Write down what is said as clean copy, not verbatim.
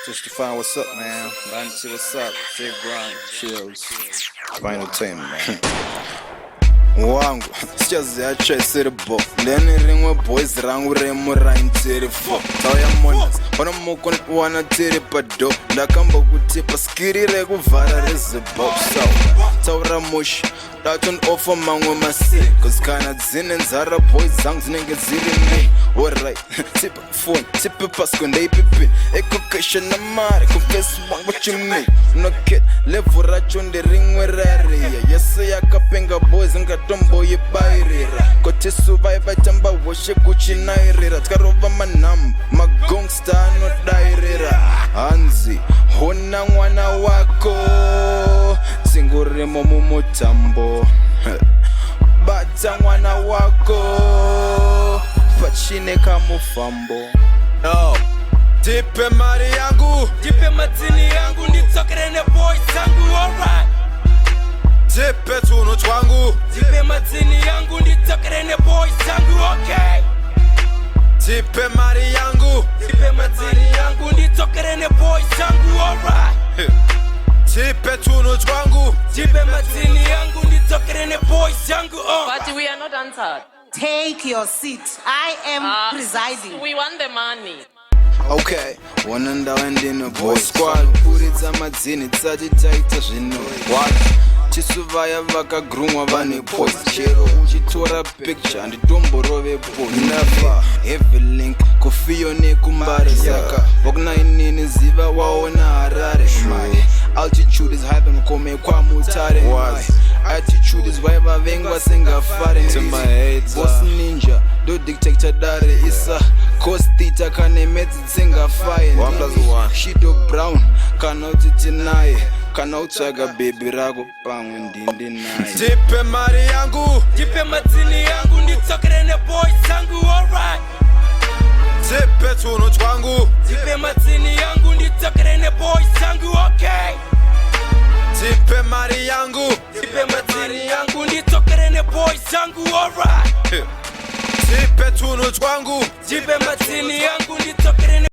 Just to find what's up, man. Learn to see what's up. Jay Brown, chills. Final team, man. Wangu, sijaziya chesiri bo. Leni ringwe boys rangu remu raintiri fo. Tauya monas, wana muko wana tiri pado. Ndakamba kutipa skiri rekuvara rezibo. Taura mushi, daton offer mangwe masi. Cause kana zine nzara boys zangu zinenge ziri me. Alright, tipa phone, tipa pasko ndai pipi. Eko kesha na mare, confess what you mean. No kid, level racho ndi ringwe rariya. Yesa yakapenga boys nga tombo yebairira. Kote survive chamba washe kuchi nairira. Tkarova manamba, magongsta no dairira. Hanzi, hona mwana wako. Singure momu mutambo. Bata mwana wako. Pachine kamufambo. No. Dipe mari yangu, dipe matini yangu, nitokere ne boys zangu, alright. dipe tunu twangu, dipe matini yangu, nitokere ne boys zangu, okay. dipe mari yangu, dipe matini yangu, nitokere ne boys zangu, alright. dipe tunu twangu, dipe matini yangu, nitokere ne boys zangu, But we are not answered. Take your seat. I am presiding. We want the money. Okay, one and in a boy squad. Puritsa madzini tsati taita zvino. What? Chisuvaya vakagrumwa vane post. Chero uchitora picture nditomborove post. Never heavy link kufiyo nekumbare saka. Wakuna inini ziva waona harare. Altitude is high mkome kwa mutare. Attitude is why vavengwa singafare. To my head, boss ninja do dictator dare isa costita kane medzi singafire. 1+1 Shido Brown kana uti naye kana utsvaga baby rako pamwe ndinde naye. dipe mari yangu, dipe matini yangu, nitokere ne boys zangu, alright.